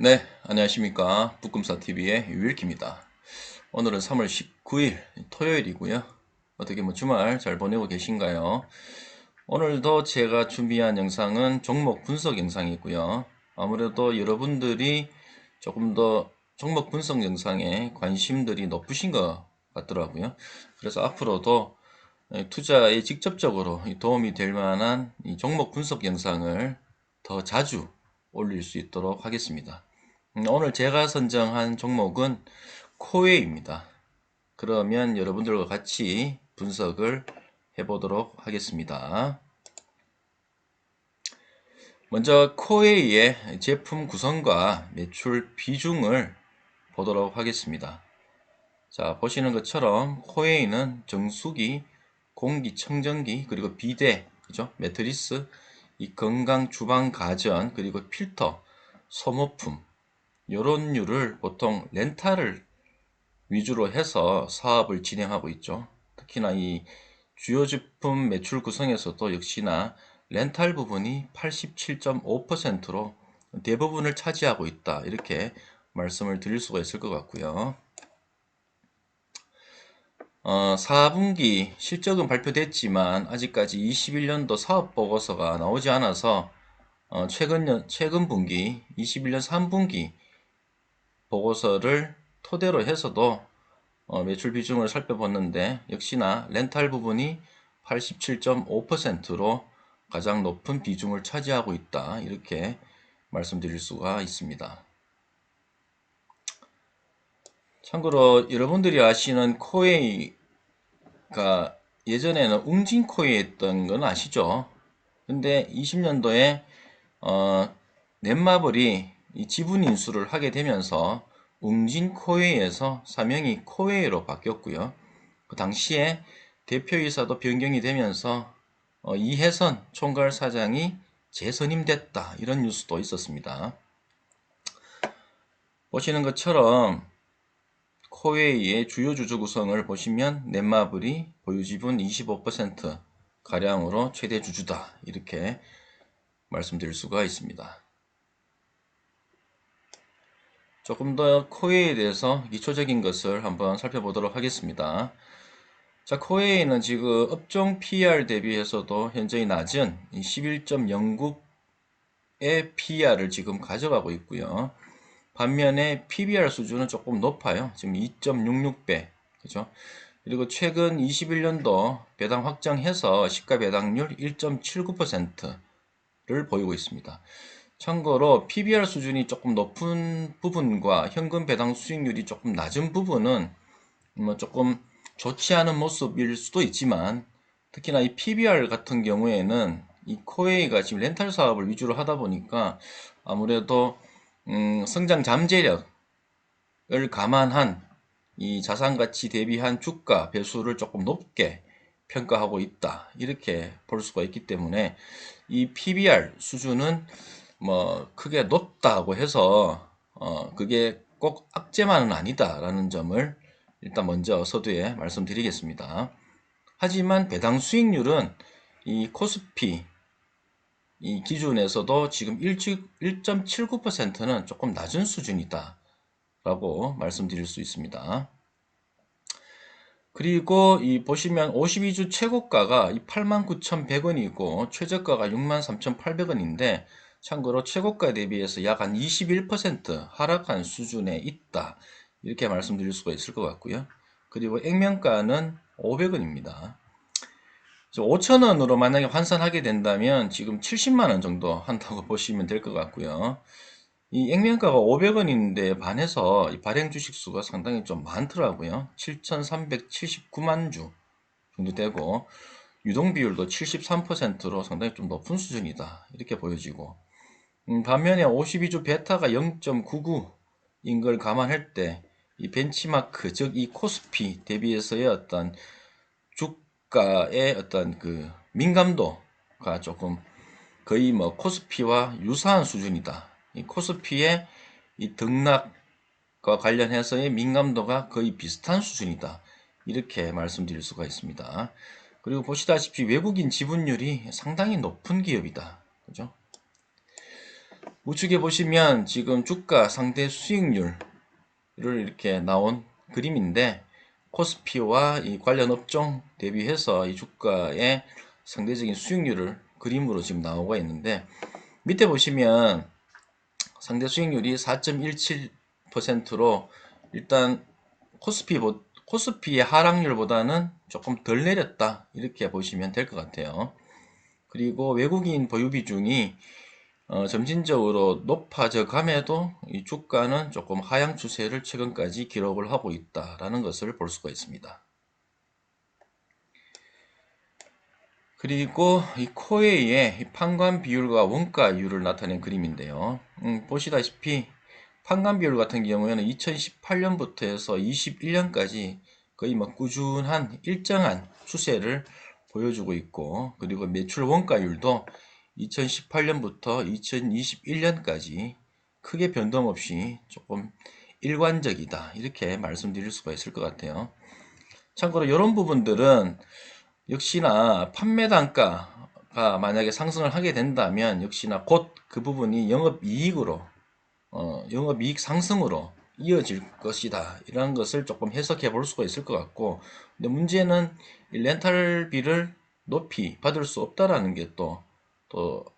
네, 안녕하십니까. 북금사TV의 유일키입니다. 오늘은 3월 19일 토요일이고요. 어떻게 주말 잘 보내고 계신가요? 오늘도 제가 준비한 영상은 종목 분석 영상이고요. 아무래도 여러분들이 조금 더 종목 분석 영상에 관심들이 높으신 것 같더라고요. 그래서 앞으로도 투자에 직접적으로 도움이 될 만한 이 종목 분석 영상을 더 자주 올릴 수 있도록 하겠습니다. 오늘 제가 선정한 종목은 코웨이입니다. 그러면 여러분들과 같이 분석을 해보도록 하겠습니다. 먼저 코웨이의 제품 구성과 매출 비중을 보도록 하겠습니다. 자, 보시는 것처럼 코웨이는 정수기, 공기청정기, 그리고 비데, 그죠? 매트리스, 이 건강 주방 가전, 그리고 필터, 소모품, 요런 류를 보통 렌탈을 위주로 해서 사업을 진행하고 있죠. 특히나 이 주요 제품 매출 구성에서도 역시나 렌탈 부분이 87.5%로 대부분을 차지하고 있다. 이렇게 말씀을 드릴 수가 있을 것 같고요. 4분기 실적은 발표됐지만 아직까지 21년도 사업보고서가 나오지 않아서 최근 분기 21년 3분기 보고서를 토대로 해서도 매출 비중을 살펴봤는데 역시나 렌탈 부분이 87.5%로 가장 높은 비중을 차지하고 있다. 이렇게 말씀드릴 수가 있습니다. 참고로 여러분들이 아시는 코웨이가 예전에는 웅진 코웨이 했던 건 아시죠? 근데 20년도에 넷마블이 이 지분 인수를 하게 되면서 웅진 코웨이에서 사명이 코웨이로 바뀌었고요. 그 당시에 대표이사도 변경이 되면서 이혜선 총괄 사장이 재선임됐다. 이런 뉴스도 있었습니다. 보시는 것처럼 코웨이의 주요 주주 구성을 보시면 넷마블이 보유지분 25% 가량으로 최대 주주다. 이렇게 말씀드릴 수가 있습니다. 조금 더 코웨이에 대해서 기초적인 것을 한번 살펴보도록 하겠습니다. 자, 코웨이는 지금 업종 PER 대비해서도 현저히 낮은 11.09의 PER을 지금 가져가고 있고요. 반면에 PBR 수준은 조금 높아요. 지금 2.66배. 그죠? 그리고 최근 21년도 배당 확정해서 시가 배당률 1.79%를 보이고 있습니다. 참고로 PBR 수준이 조금 높은 부분과 현금 배당 수익률이 조금 낮은 부분은 조금 좋지 않은 모습일 수도 있지만 특히나 이 PBR 같은 경우에는 이 코웨이가 지금 렌탈 사업을 위주로 하다 보니까 아무래도 성장 잠재력을 감안한 이 자산가치 대비한 주가 배수를 조금 높게 평가하고 있다. 이렇게 볼 수가 있기 때문에 이 PBR 수준은 크게 높다고 해서 그게 꼭 악재만은 아니다라는 점을 일단 먼저 서두에 말씀드리겠습니다. 하지만 배당 수익률은 이 코스피 이 기준에서도 지금 1.79%는 조금 낮은 수준이다 라고 말씀드릴 수 있습니다. 그리고 이 보시면 52주 최고가가 89,100원이고 최저가가 63,800원인데 참고로 최고가 대비해서 약 한 21% 하락한 수준에 있다. 이렇게 말씀드릴 수가 있을 것 같고요. 그리고 액면가는 500원입니다. 5,000원으로 만약에 환산하게 된다면 지금 70만원 정도 한다고 보시면 될 것 같고요. 이 액면가가 500원인데 반해서 이 발행 주식 수가 상당히 좀 많더라고요. 7,379만 주 정도 되고 유동 비율도 73%로 상당히 좀 높은 수준이다. 이렇게 보여지고 반면에 52주 베타가 0.99인 걸 감안할 때 이 벤치마크 즉 이 코스피 대비해서의 어떤 주가의 어떤 그 민감도가 조금 거의 코스피와 유사한 수준이다. 이 코스피의 이 등락과 관련해서의 민감도가 거의 비슷한 수준이다. 이렇게 말씀드릴 수가 있습니다. 그리고 보시다시피 외국인 지분율이 상당히 높은 기업이다. 그죠? 우측에 보시면 지금 주가 상대 수익률을 이렇게 나온 그림인데, 코스피와 이 관련 업종 대비해서 이 주가의 상대적인 수익률을 그림으로 지금 나오고 있는데, 밑에 보시면 상대 수익률이 4.17%로 일단 코스피의 하락률보다는 조금 덜 내렸다, 이렇게 보시면 될 것 같아요. 그리고 외국인 보유 비중이 점진적으로 높아져 감에도 이 주가는 조금 하향 추세를 최근까지 기록을 하고 있다라는 것을 볼 수가 있습니다. 그리고 이 코웨이의 판관 비율과 원가율을 나타낸 그림인데요. 보시다시피 판관 비율 같은 경우에는 2018년부터 해서 21년까지 거의 뭐 꾸준한 일정한 추세를 보여주고 있고, 그리고 매출 원가율도 2018년부터 2021년까지 크게 변동 없이 조금 일관적이다, 이렇게 말씀드릴 수가 있을 것 같아요. 참고로 이런 부분들은 역시나 판매 단가가 만약에 상승을 하게 된다면 역시나 곧 그 부분이 영업이익 상승으로 이어질 것이다, 이런 것을 조금 해석해 볼 수가 있을 것 같고, 근데 문제는 이 렌탈비를 높이 받을 수 없다라는 게 또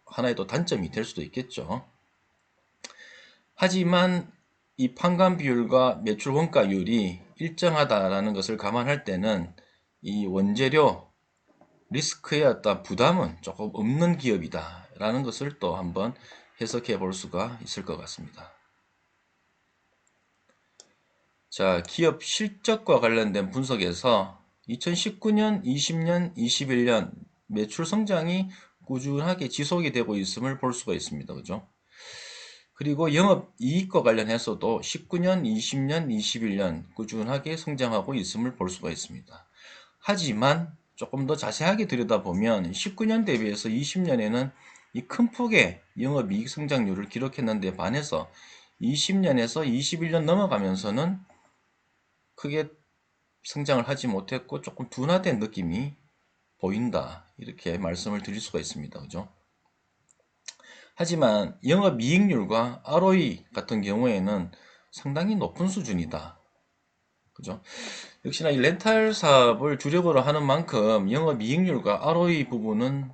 하나의 또 단점이 될 수도 있겠죠. 하지만 이 판관 비율과 매출 원가율이 일정하다라는 것을 감안할 때는 이 원재료 리스크의 어떤 부담은 조금 없는 기업이다 라는 것을 또 한번 해석해 볼 수가 있을 것 같습니다. 자, 기업 실적과 관련된 분석에서 2019년, 20년, 21년 매출 성장이 꾸준하게 지속이 되고 있음을 볼 수가 있습니다. 그죠? 그리고 영업이익과 관련해서도 19년, 20년, 21년 꾸준하게 성장하고 있음을 볼 수가 있습니다. 하지만 조금 더 자세하게 들여다보면 19년 대비해서 20년에는 이 큰 폭의 영업이익 성장률을 기록했는데 반해서 20년에서 21년 넘어가면서는 크게 성장을 하지 못했고 조금 둔화된 느낌이 보인다, 이렇게 말씀을 드릴 수가 있습니다. 그죠? 하지만 영업이익률과 ROE 같은 경우에는 상당히 높은 수준이다. 그죠? 역시나 이 렌탈 사업을 주력으로 하는 만큼 영업이익률과 ROE 부분은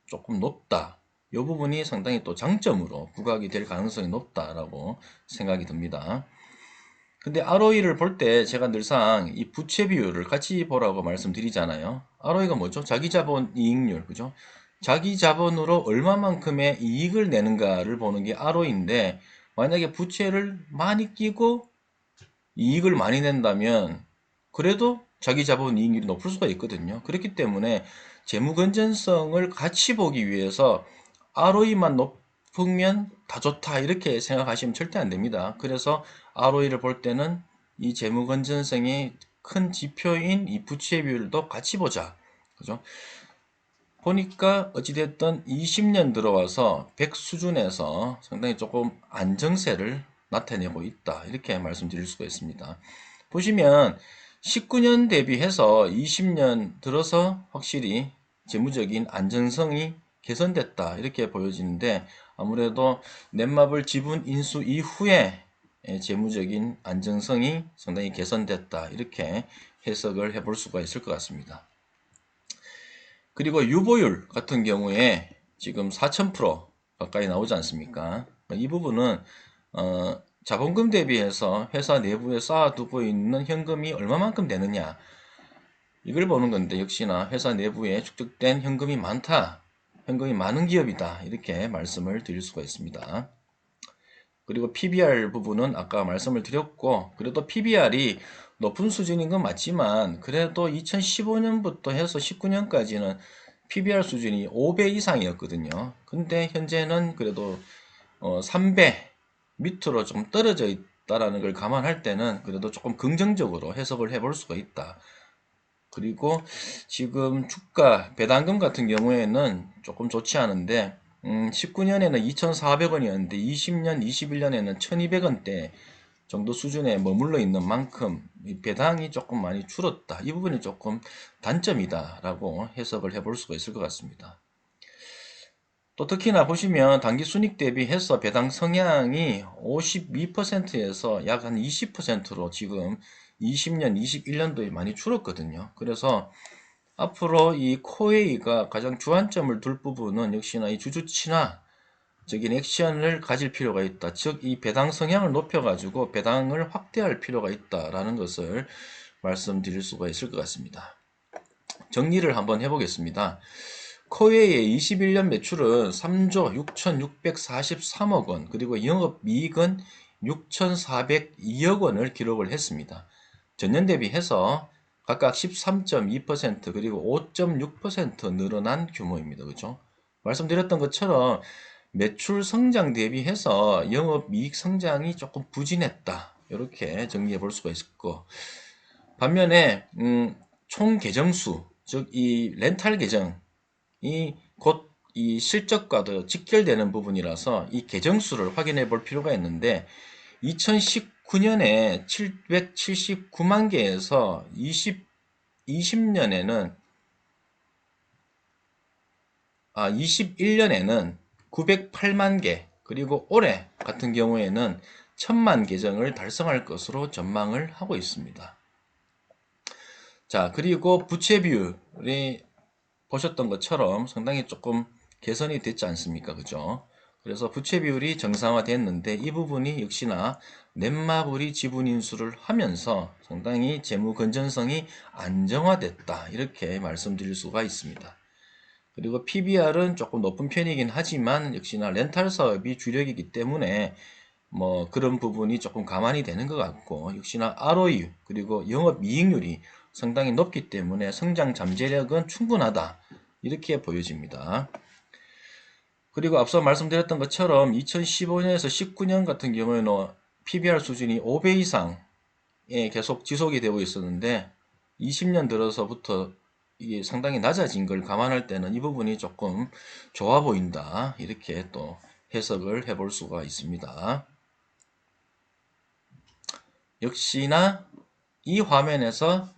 조금 높다. 이 부분이 상당히 또 장점으로 부각이 될 가능성이 높다라고 생각이 듭니다. 근데 ROE를 볼 때 제가 늘상 이 부채 비율을 같이 보라고 말씀드리잖아요. ROE가 뭐죠? 자기 자본 이익률, 그죠? 자기 자본으로 얼마만큼의 이익을 내는가를 보는 게 ROE인데, 만약에 부채를 많이 끼고 이익을 많이 낸다면 그래도 자기 자본 이익률이 높을 수가 있거든요. 그렇기 때문에 재무 건전성을 같이 보기 위해서 ROE만 높으면 다 좋다, 이렇게 생각하시면 절대 안 됩니다. 그래서 ROE를 볼 때는 이 재무 건전성이 큰 지표인 이 부채 비율도 같이 보자. 그죠? 보니까 어찌됐든 20년 들어와서 100 수준에서 상당히 조금 안정세를 나타내고 있다, 이렇게 말씀드릴 수가 있습니다. 보시면 19년 대비해서 20년 들어서 확실히 재무적인 안정성이 개선됐다, 이렇게 보여지는데, 아무래도 넷마블 지분 인수 이후에 재무적인 안정성이 상당히 개선됐다, 이렇게 해석을 해볼 수가 있을 것 같습니다. 그리고 유보율 같은 경우에 지금 4000% 가까이 나오지 않습니까? 이 부분은 자본금 대비해서 회사 내부에 쌓아두고 있는 현금이 얼마만큼 되느냐, 이걸 보는 건데, 역시나 회사 내부에 축적된 현금이 많다, 현금이 많은 기업이다, 이렇게 말씀을 드릴 수가 있습니다. 그리고 PBR 부분은 아까 말씀을 드렸고, 그래도 PBR이 높은 수준인 건 맞지만 그래도 2015년부터 해서 19년까지는 PBR 수준이 5배 이상이었거든요. 근데 현재는 그래도 3배 밑으로 좀 떨어져 있다라는 걸 감안할 때는 그래도 조금 긍정적으로 해석을 해볼 수가 있다. 그리고 지금 주가 배당금 같은 경우에는 조금 좋지 않은데, 19년에는 2,400원이었는데 20년, 21년에는 1,200원대 정도 수준에 머물러 있는 만큼 배당이 조금 많이 줄었다, 이 부분이 조금 단점이다 라고 해석을 해볼 수가 있을 것 같습니다. 또 특히나 보시면 단기 순이익 대비해서 배당 성향이 52%에서 약 한 20%로 지금 20년, 21년도에 많이 줄었거든요. 그래서 앞으로 이 코웨이가 가장 주안점을 둘 부분은 역시나 이 주주 친화적인 액션을 가질 필요가 있다. 즉, 이 배당 성향을 높여가지고 배당을 확대할 필요가 있다라는 것을 말씀드릴 수가 있을 것 같습니다. 정리를 한번 해보겠습니다. 코웨이의 21년 매출은 3조 6,643억 원, 그리고 영업이익은 6,402억 원을 기록을 했습니다. 전년 대비해서 각각 13.2% 그리고 5.6% 늘어난 규모입니다. 그죠? 말씀드렸던 것처럼 매출 성장 대비해서 영업이익 성장이 조금 부진했다. 이렇게 정리해 볼 수가 있고, 반면에 총 계정수, 즉 이 렌탈 계정이 곧 이 실적과도 직결되는 부분이라서 이 계정수를 확인해 볼 필요가 있는데, 2019년에 779만 개에서 20년에는 21년에는 908만 개, 그리고 올해 같은 경우에는 1000만 계정을 달성할 것으로 전망을 하고 있습니다. 자, 그리고 부채 비율이 보셨던 것처럼 상당히 조금 개선이 됐지 않습니까? 그죠? 그래서 부채 비율이 정상화됐는데 이 부분이 역시나 넷마블이 지분 인수를 하면서 상당히 재무 건전성이 안정화됐다. 이렇게 말씀드릴 수가 있습니다. 그리고 PBR은 조금 높은 편이긴 하지만 역시나 렌탈 사업이 주력이기 때문에 뭐 그런 부분이 조금 감안이 되는 것 같고, 역시나 ROE 그리고 영업이익률이 상당히 높기 때문에 성장 잠재력은 충분하다. 이렇게 보여집니다. 그리고 앞서 말씀드렸던 것처럼 2015년에서 19년 같은 경우에는 PBR 수준이 5배 이상에 계속 지속이 되고 있었는데 20년 들어서부터 이게 상당히 낮아진 걸 감안할 때는 이 부분이 조금 좋아 보인다. 이렇게 또 해석을 해볼 수가 있습니다. 역시나 이 화면에서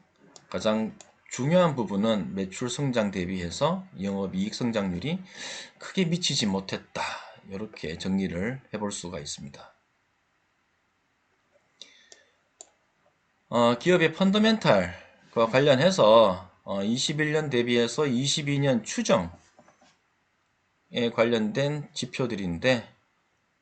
가장 중요한 부분은 매출 성장 대비해서 영업이익 성장률이 크게 미치지 못했다. 이렇게 정리를 해볼 수가 있습니다. 기업의 펀더멘탈과 관련해서 21년 대비해서 22년 추정에 관련된 지표들인데,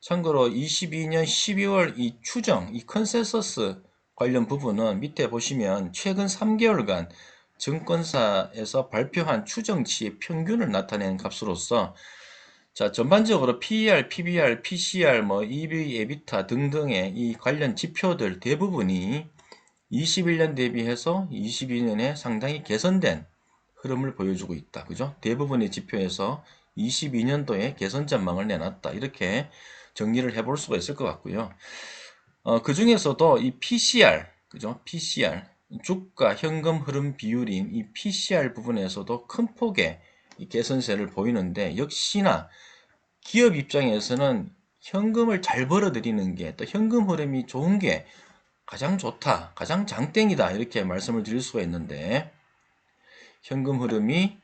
참고로 22년 12월 이 추정, 이 컨센서스 관련 부분은 밑에 보시면 최근 3개월간 증권사에서 발표한 추정치의 평균을 나타낸 값으로서, 자, 전반적으로 PER, PBR, PCR, EV, 에비타 등등의 이 관련 지표들 대부분이 21년 대비해서 22년에 상당히 개선된 흐름을 보여주고 있다. 그죠? 대부분의 지표에서 22년도에 개선 전망을 내놨다. 이렇게 정리를 해볼 수가 있을 것 같고요. 그 중에서도 이 PCR, 그죠? PCR, 주가 현금 흐름 비율인 이 PCR 부분에서도 큰 폭의 이 개선세를 보이는데, 역시나 기업 입장에서는 현금을 잘 벌어들이는 게, 또 현금 흐름이 좋은 게 가장 좋다, 가장 장땡이다, 이렇게 말씀을 드릴 수가 있는데, 현금 흐름이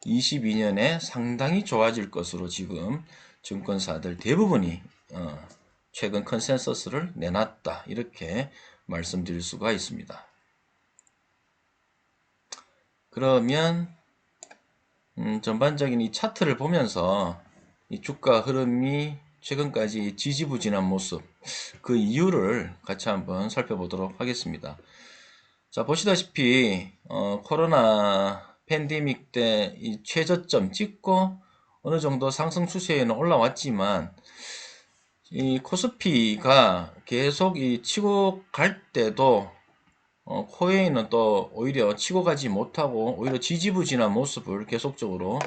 22년에 상당히 좋아질 것으로 지금 증권사들 대부분이 최근 컨센서스를 내놨다. 이렇게 말씀드릴 수가 있습니다. 그러면 전반적인 이 차트를 보면서 이 주가 흐름이 최근까지 지지부진한 모습, 그 이유를 같이 한번 살펴보도록 하겠습니다. 자, 보시다시피 코로나 팬데믹 때 이 최저점 찍고 어느 정도 상승 추세에는 올라왔지만, 이 코스피가 계속 이 치고 갈 때도 코웨이는 또 오히려 치고 가지 못하고 오히려 지지부진한 모습을 계속적으로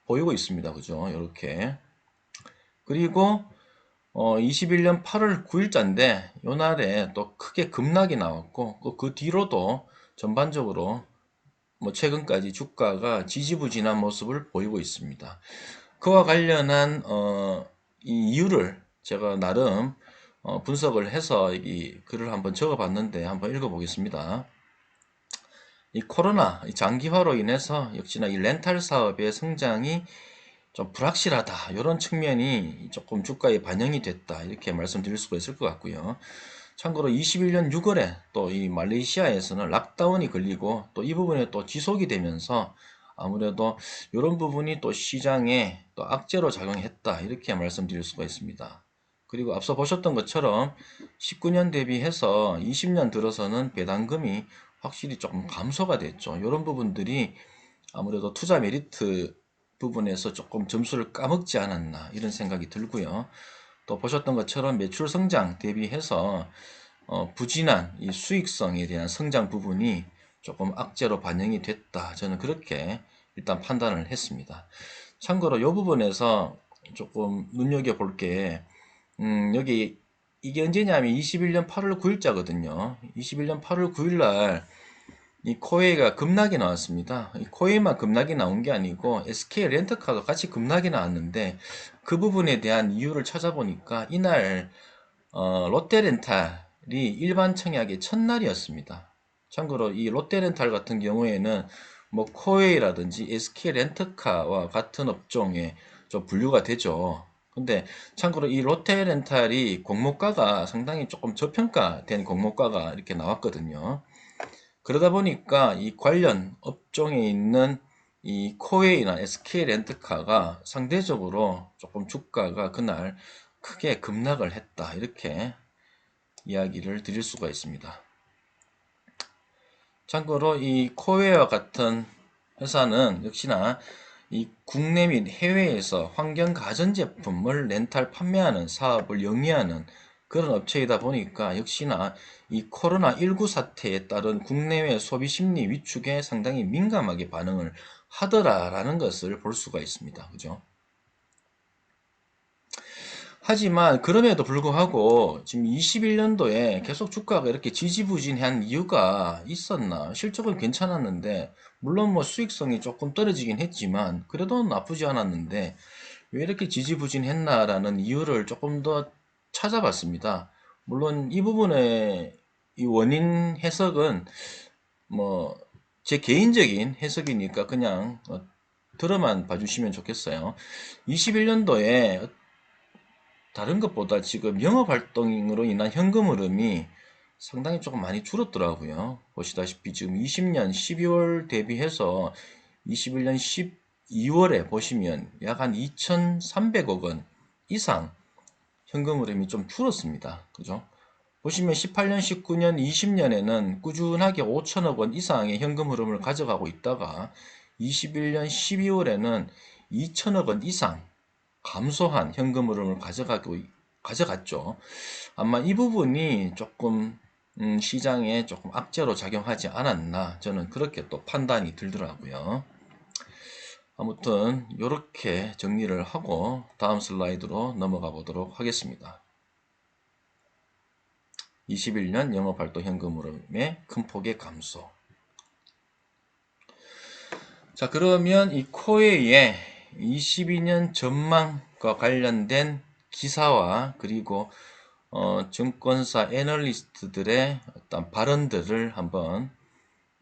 보이고 있습니다. 그죠? 이렇게. 그리고 21년 8월 9일자인데 요날에 또 크게 급락이 나왔고, 그 뒤로도 전반적으로 최근까지 주가가 지지부진한 모습을 보이고 있습니다. 그와 관련한 이 이유를 제가 나름 분석을 해서 이 글을 한번 적어봤는데 한번 읽어보겠습니다. 이 코로나 장기화로 인해서 역시나 이 렌탈 사업의 성장이 좀 불확실하다. 이런 측면이 조금 주가에 반영이 됐다. 이렇게 말씀드릴 수가 있을 것 같고요. 참고로 21년 6월에 또 이 말레이시아에서는 락다운이 걸리고 또 이 부분에 또 지속이 되면서 아무래도 이런 부분이 또 시장에 또 악재로 작용했다. 이렇게 말씀드릴 수가 있습니다. 그리고 앞서 보셨던 것처럼 19년 대비해서 20년 들어서는 배당금이 확실히 조금 감소가 됐죠. 이런 부분들이 아무래도 투자 메리트 부분에서 조금 점수를 까먹지 않았나 이런 생각이 들고요. 또 보셨던 것처럼 매출 성장 대비해서 부진한 이 수익성에 대한 성장 부분이 조금 악재로 반영이 됐다. 저는 그렇게 일단 판단을 했습니다. 참고로 이 부분에서 조금 눈여겨볼 게 여기 이게 언제냐면 21년 8월 9일자거든요. 21년 8월 9일 날 이 코웨이가 급락이 나왔습니다. 이 코웨이만 급락이 나온 게 아니고 SK 렌터카가 같이 급락이 나왔는데 그 부분에 대한 이유를 찾아보니까 이날 롯데렌탈이 일반 청약의 첫날이었습니다. 참고로 이 롯데렌탈 같은 경우에는 뭐 코웨이라든지 SK 렌터카와 같은 업종에 좀 분류가 되죠. 근데 참고로 이 롯데렌탈이 공모가가 상당히 조금 저평가된 공모가가 이렇게 나왔거든요. 그러다 보니까 이 관련 업종에 있는 이 코웨이나 SK 렌트카가 상대적으로 조금 주가가 그날 크게 급락을 했다. 이렇게 이야기를 드릴 수가 있습니다. 참고로 이 코웨이와 같은 회사는 역시나 이 국내 및 해외에서 환경 가전제품을 렌탈 판매하는 사업을 영위하는 그런 업체이다 보니까 역시나 이 코로나19 사태에 따른 국내외 소비 심리 위축에 상당히 민감하게 반응을 하더라라는 것을 볼 수가 있습니다. 그죠? 하지만 그럼에도 불구하고 지금 21년도에 계속 주가가 이렇게 지지부진한 이유가 있었나? 실적은 괜찮았는데 물론 뭐 수익성이 조금 떨어지긴 했지만 그래도 나쁘지 않았는데 왜 이렇게 지지부진했나라는 이유를 조금 더 찾아봤습니다. 물론 이 부분의 이 원인 해석은 뭐 제 개인적인 해석이니까 그냥 들어만 봐주시면 좋겠어요. 21년도에 다른 것보다 지금 영업활동으로 인한 현금 흐름이 상당히 조금 많이 줄었더라고요. 보시다시피 지금 20년 12월 대비해서 21년 12월에 보시면 약 한 2,300억 원 이상 현금 흐름이 좀 줄었습니다. 그죠? 보시면 18년, 19년, 20년에는 꾸준하게 5천억 원 이상의 현금 흐름을 가져가고 있다가 21년 12월에는 2천억 원 이상 감소한 현금 흐름을 가져갔죠. 아마 이 부분이 조금 시장에 조금 악재로 작용하지 않았나 저는 그렇게 또 판단이 들더라고요. 아무튼 이렇게 정리를 하고 다음 슬라이드로 넘어가 보도록 하겠습니다. 21년 영업활동 현금 흐름의 큰 폭의 감소. 자, 그러면 이 코웨이의 22년 전망과 관련된 기사와 그리고 증권사 애널리스트들의 어떤 발언들을 한번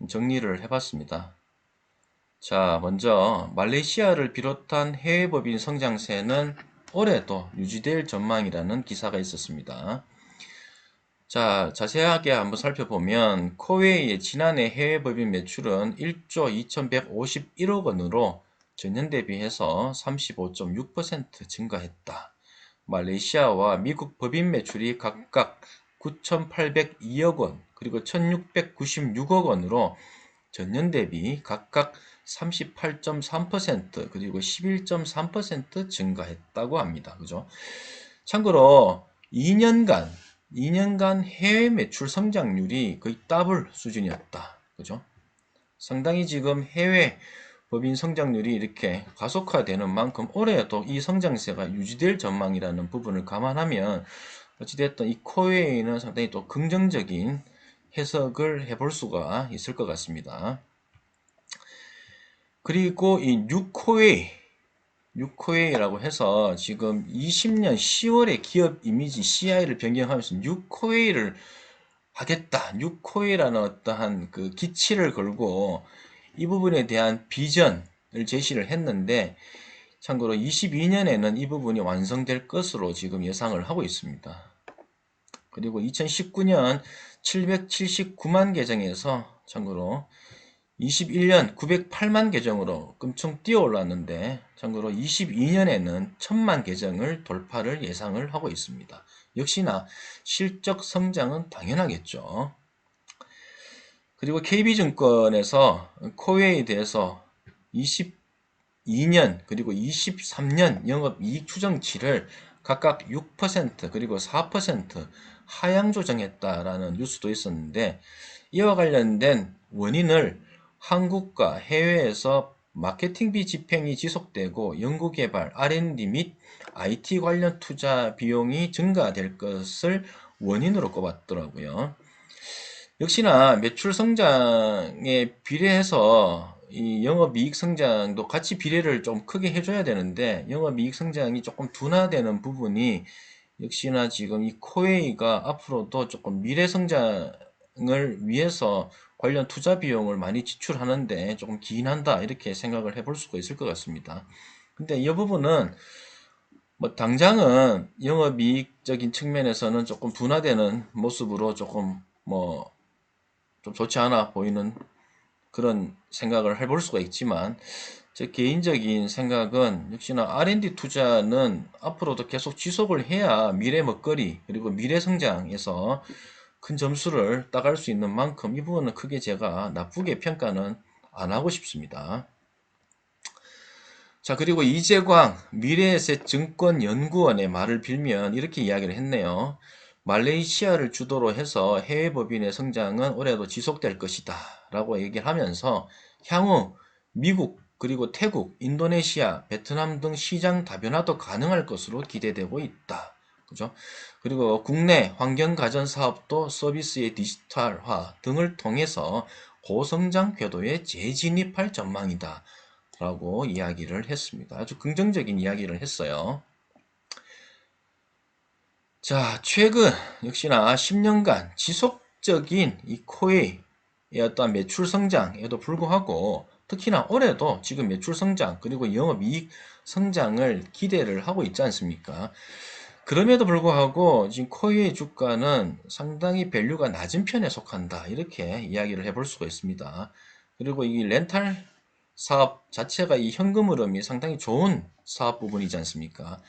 정리를 해봤습니다. 자, 먼저 말레이시아를 비롯한 해외 법인 성장세는 올해도 유지될 전망이라는 기사가 있었습니다. 자, 자세하게 한번 살펴보면 코웨이의 지난해 해외 법인 매출은 1조 2151억 원으로 전년 대비해서 35.6% 증가했다. 말레이시아와 미국 법인 매출이 각각 9,802억 원, 그리고 1,696억 원으로 전년 대비 각각 38.3% 그리고 11.3% 증가했다고 합니다. 그죠? 참고로 2년간 해외 매출 성장률이 거의 더블 수준이었다. 그죠? 상당히 지금 해외 법인 성장률이 이렇게 가속화되는 만큼 올해도 이 성장세가 유지될 전망이라는 부분을 감안하면 어찌됐든 이 코웨이는 상당히 또 긍정적인 해석을 해볼 수가 있을 것 같습니다. 그리고 이 뉴코웨이라고 해서 지금 20년 10월에 기업 이미지 CI를 변경하면서 뉴코웨이를 하겠다. 뉴코웨이라는 어떠한 그 기치를 걸고 이 부분에 대한 비전을 제시를 했는데 참고로 22년에는 이 부분이 완성될 것으로 지금 예상을 하고 있습니다. 그리고 2019년 779만 계정에서 참고로 21년 908만 계정으로 엄청 뛰어 올랐는데 참고로 22년에는 1000만 계정을 돌파를 예상을 하고 있습니다. 역시나 실적 성장은 당연하겠죠. 그리고 KB증권에서 코웨이에 대해서 22년 그리고 23년 영업이익 추정치를 각각 6% 그리고 4% 하향 조정했다라는 뉴스도 있었는데 이와 관련된 원인을 한국과 해외에서 마케팅비 집행이 지속되고 연구개발, R&D 및 IT 관련 투자 비용이 증가될 것을 원인으로 꼽았더라고요. 역시나 매출 성장에 비례해서 이 영업이익 성장도 같이 비례를 좀 크게 해줘야 되는데 영업이익 성장이 조금 둔화되는 부분이 역시나 지금 이 코웨이가 앞으로도 조금 미래 성장을 위해서 관련 투자 비용을 많이 지출하는데 조금 기인한다 이렇게 생각을 해볼 수가 있을 것 같습니다. 근데 이 부분은 뭐 당장은 영업이익적인 측면에서는 조금 둔화되는 모습으로 조금 뭐 좀 좋지 않아 보이는 그런 생각을 해볼 수가 있지만 제 개인적인 생각은 역시나 R&D 투자는 앞으로도 계속 지속을 해야 미래 먹거리 그리고 미래 성장에서 큰 점수를 따갈 수 있는 만큼 이 부분은 크게 제가 나쁘게 평가는 안 하고 싶습니다. 자, 그리고 이재광 미래에셋 증권연구원의 말을 빌면 이렇게 이야기를 했네요. 말레이시아를 주도로 해서 해외 법인의 성장은 올해도 지속될 것이다 라고 얘기를 하면서 향후 미국 그리고 태국, 인도네시아, 베트남 등 시장 다변화도 가능할 것으로 기대되고 있다. 그죠? 그리고 국내 환경가전 사업도 서비스의 디지털화 등을 통해서 고성장 궤도에 재진입할 전망이다. 라고 이야기를 했습니다. 아주 긍정적인 이야기를 했어요. 자, 최근 역시나 10년간 지속적인 이 코웨이의 어떤 매출 성장에도 불구하고 특히나 올해도 지금 매출 성장 그리고 영업이익 성장을 기대를 하고 있지 않습니까? 그럼에도 불구하고 지금 코웨이 주가는 상당히 밸류가 낮은 편에 속한다 이렇게 이야기를 해볼 수가 있습니다. 그리고 이 렌탈 사업 자체가 이 현금 흐름이 상당히 좋은 사업 부분이지 않습니까?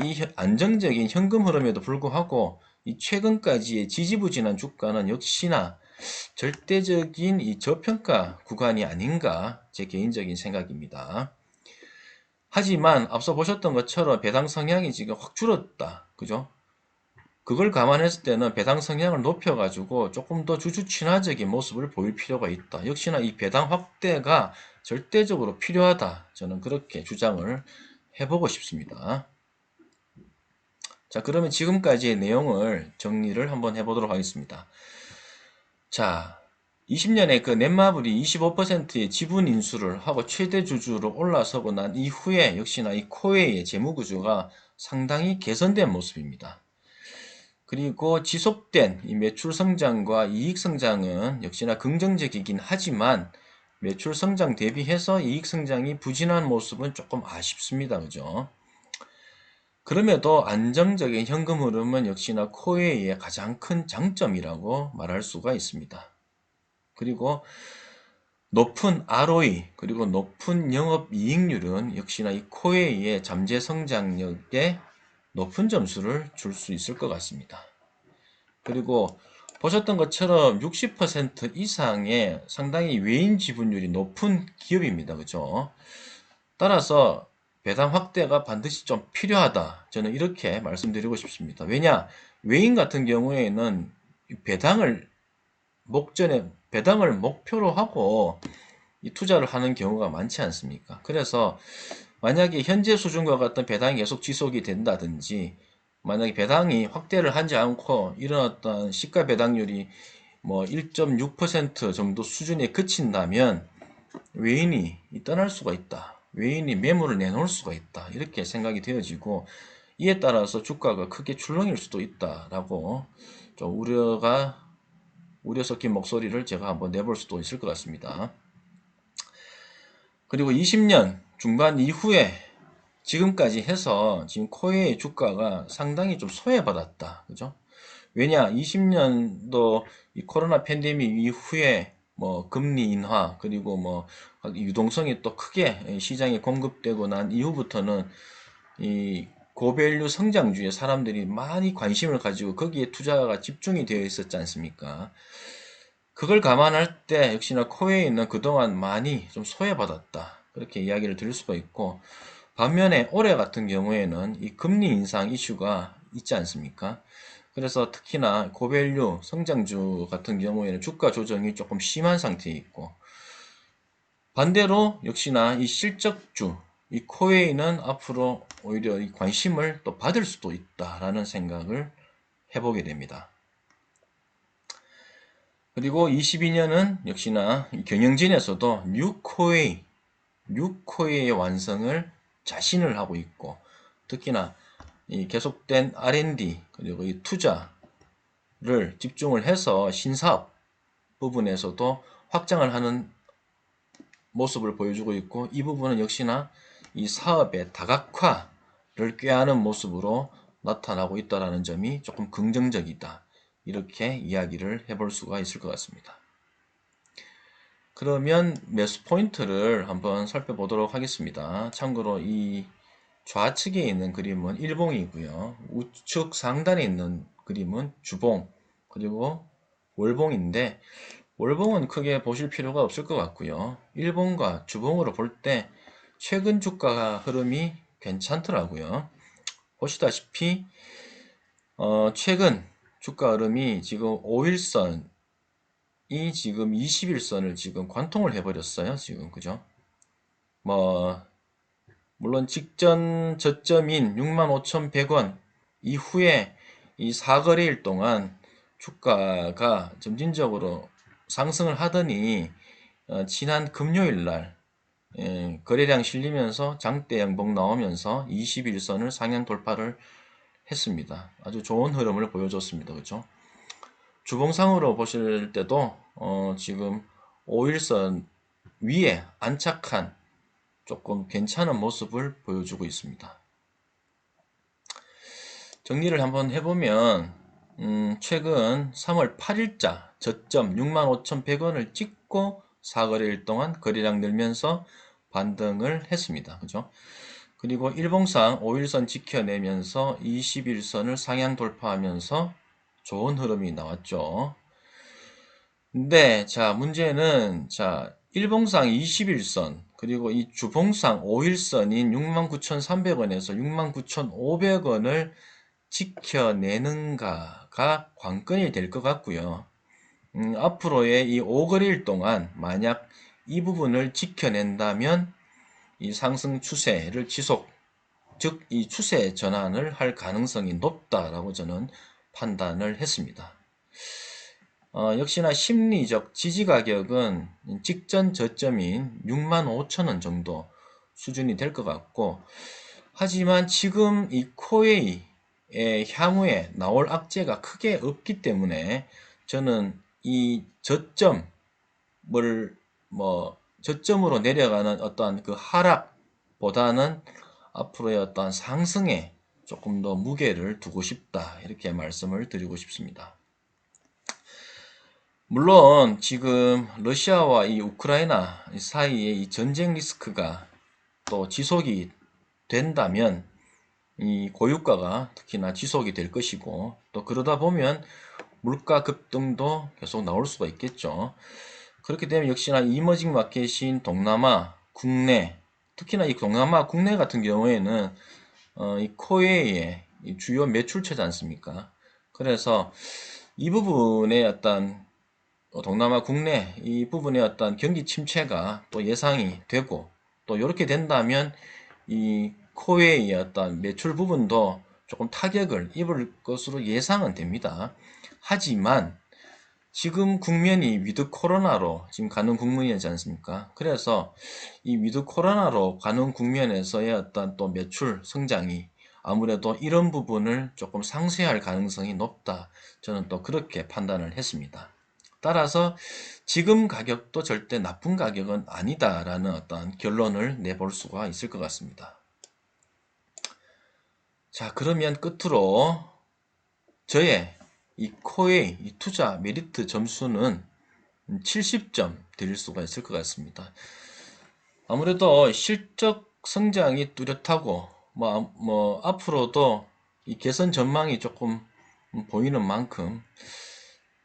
이 안정적인 현금 흐름에도 불구하고 이 최근까지의 지지부진한 주가는 역시나 절대적인 이 저평가 구간이 아닌가 제 개인적인 생각입니다. 하지만 앞서 보셨던 것처럼 배당 성향이 지금 확 줄었다. 그죠? 그걸 감안했을 때는 배당 성향을 높여가지고 조금 더 주주 친화적인 모습을 보일 필요가 있다. 역시나 이 배당 확대가 절대적으로 필요하다. 저는 그렇게 주장을 해보고 싶습니다. 자, 그러면 지금까지의 내용을 정리를 한번 해보도록 하겠습니다. 자, 20년에 그 넷마블이 25%의 지분 인수를 하고 최대 주주로 올라서고 난 이후에 역시나 이 코웨이의 재무구조가 상당히 개선된 모습입니다. 그리고 지속된 이 매출 성장과 이익 성장은 역시나 긍정적이긴 하지만 매출 성장 대비해서 이익 성장이 부진한 모습은 조금 아쉽습니다. 그죠? 그럼에도 안정적인 현금 흐름은 역시나 코웨이의 가장 큰 장점이라고 말할 수가 있습니다. 그리고 높은 ROE 그리고 높은 영업이익률은 역시나 이 코웨이의 잠재 성장력에 높은 점수를 줄 수 있을 것 같습니다. 그리고 보셨던 것처럼 60% 이상의 상당히 외인 지분율이 높은 기업입니다. 그죠? 따라서 배당 확대가 반드시 좀 필요하다. 저는 이렇게 말씀드리고 싶습니다. 왜냐? 외인 같은 경우에는 배당을 배당을 목표로 하고 이 투자를 하는 경우가 많지 않습니까? 그래서 만약에 현재 수준과 같은 배당이 계속 지속이 된다든지 만약에 배당이 확대를 하지 않고 이런 어떤 시가 배당률이 뭐 1.6% 정도 수준에 그친다면 외인이 떠날 수가 있다. 외인이 매물을 내놓을 수가 있다. 이렇게 생각이 되어지고 이에 따라서 주가가 크게 출렁일 수도 있다라고 좀 우려 섞인 목소리를 제가 한번 내볼 수도 있을 것 같습니다. 그리고 20년 중반 이후에 지금까지 해서 지금 코웨이 주가가 상당히 좀 소외받았다. 그죠? 왜냐, 20년도 이 코로나 팬데믹 이후에 뭐 금리 인하 그리고 뭐 유동성이 또 크게 시장에 공급되고 난 이후부터는 이 고밸류 성장주에 사람들이 많이 관심을 가지고 거기에 투자가 집중이 되어 있었지 않습니까? 그걸 감안할 때 역시나 코웨이는 그동안 많이 좀 소외받았다. 그렇게 이야기를 드릴 수가 있고, 반면에 올해 같은 경우에는 이 금리 인상 이슈가 있지 않습니까? 그래서 특히나 고밸류 성장주 같은 경우에는 주가 조정이 조금 심한 상태에 있고, 반대로 역시나 이 실적주, 이 코웨이는 앞으로 오히려 이 관심을 또 받을 수도 있다라는 생각을 해보게 됩니다. 그리고 22년은 역시나 경영진에서도 뉴코웨이의 완성을 자신을 하고 있고, 특히나 이 계속된 R&D 그리고 이 투자를 집중을 해서 신사업 부분에서도 확장을 하는 모습을 보여주고 있고, 이 부분은 역시나 이 사업의 다각화를 꾀하는 모습으로 나타나고 있다는 점이 조금 긍정적이다. 이렇게 이야기를 해볼 수가 있을 것 같습니다. 그러면 매수 포인트를 한번 살펴보도록 하겠습니다. 참고로 이 좌측에 있는 그림은 일봉이고요. 우측 상단에 있는 그림은 주봉 그리고 월봉인데, 월봉은 크게 보실 필요가 없을 것 같고요. 일봉과 주봉으로 볼 때 최근 주가 흐름이 괜찮더라고요. 보시다시피 최근 주가 흐름이 지금 5일선이 지금 21선을 지금 관통을 해버렸어요. 지금 그죠? 뭐 물론 직전 저점인 65,100원 이후에 이 4거래일 동안 주가가 점진적으로 상승을 하더니 지난 금요일 날 거래량 실리면서 장대 양봉 나오면서 21선을 상향 돌파를 했습니다. 아주 좋은 흐름을 보여줬습니다. 그렇죠? 주봉상으로 보실 때도 지금 5일선 위에 안착한 조금 괜찮은 모습을 보여주고 있습니다. 정리를 한번 해보면 최근 3월 8일자 저점 65,100원을 찍고 4거래일 동안 거래량 늘면서 반등을 했습니다. 그죠? 그리고 일봉상 5일선 지켜내면서 21선을 상향 돌파하면서 좋은 흐름이 나왔죠. 근데 자 문제는 자 일봉상 21선 그리고 이 주봉상 5일선인 69,300원에서 69,500원을 지켜내는가가 관건이 될 것 같고요. 앞으로의 이 5거래일 동안 만약 이 부분을 지켜낸다면 이 상승 추세를 지속, 즉 이 추세 전환을 할 가능성이 높다라고 저는 판단을 했습니다. 역시나 심리적 지지 가격은 직전 저점인 65,000원 정도 수준이 될 것 같고, 하지만 지금 이 코웨이의 향후에 나올 악재가 크게 없기 때문에 저는 이 저점을 저점으로 내려가는 어떠한 그 하락보다는 앞으로의 어떠한 상승에 조금 더 무게를 두고 싶다, 이렇게 말씀을 드리고 싶습니다. 물론 지금 러시아와 이 우크라이나 사이에 이 전쟁 리스크가 또 지속이 된다면 이 고유가가 특히나 지속이 될 것이고, 또 그러다 보면 물가 급등도 계속 나올 수가 있겠죠. 그렇게 되면 역시나 이머징 마켓인 동남아, 국내, 특히나 이 동남아 국내 같은 경우에는 이 코웨이의 이 주요 매출처지 않습니까? 그래서 이 부분에 어떤 동남아 국내 이 부분의 어떤 경기 침체가 또 예상이 되고, 또 이렇게 된다면 이 코웨이의 어떤 매출 부분도 조금 타격을 입을 것으로 예상은 됩니다. 하지만 지금 국면이 위드 코로나로 지금 가는 국면이지 않습니까? 그래서 이 위드 코로나로 가는 국면에서의 어떤 또 매출 성장이 아무래도 이런 부분을 조금 상쇄할 가능성이 높다. 저는 또 그렇게 판단을 했습니다. 따라서 지금 가격도 절대 나쁜 가격은 아니다라는 어떤 결론을 내볼 수가 있을 것 같습니다. 자, 그러면 끝으로 저의 이 코웨이 이 투자 메리트 점수는 70점 드릴 수가 있을 것 같습니다. 아무래도 실적 성장이 뚜렷하고 뭐 앞으로도 이 개선 전망이 조금 보이는 만큼,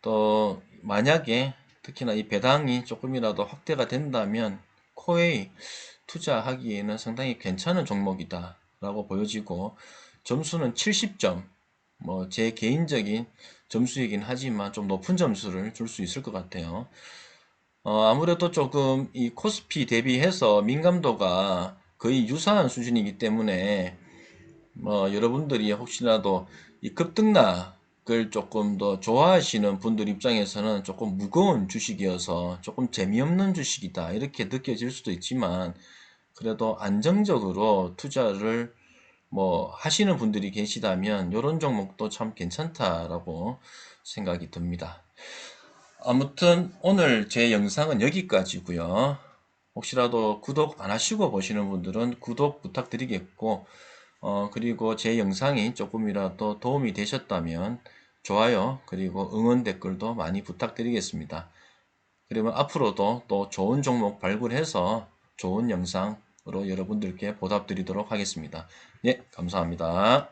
또 만약에 특히나 이 배당이 조금이라도 확대가 된다면 코웨이 투자하기에는 상당히 괜찮은 종목이다 라고 보여지고, 점수는 70점, 뭐 제 개인적인 점수이긴 하지만 좀 높은 점수를 줄 수 있을 것 같아요. 아무래도 조금 이 코스피 대비해서 민감도가 거의 유사한 수준이기 때문에 뭐 여러분들이 혹시라도 이 급등락을 조금 더 좋아하시는 분들 입장에서는 조금 무거운 주식이어서 조금 재미없는 주식이다 이렇게 느껴질 수도 있지만, 그래도 안정적으로 투자를 뭐 하시는 분들이 계시다면 이런 종목도 참 괜찮다라고 생각이 듭니다. 아무튼 오늘 제 영상은 여기까지고요. 혹시라도 구독 안 하시고 보시는 분들은 구독 부탁드리겠고, 그리고 제 영상이 조금이라도 도움이 되셨다면 좋아요, 그리고 응원 댓글도 많이 부탁드리겠습니다. 그러면 앞으로도 또 좋은 종목 발굴해서 좋은 영상으로 여러분들께 보답드리도록 하겠습니다. 네, 감사합니다.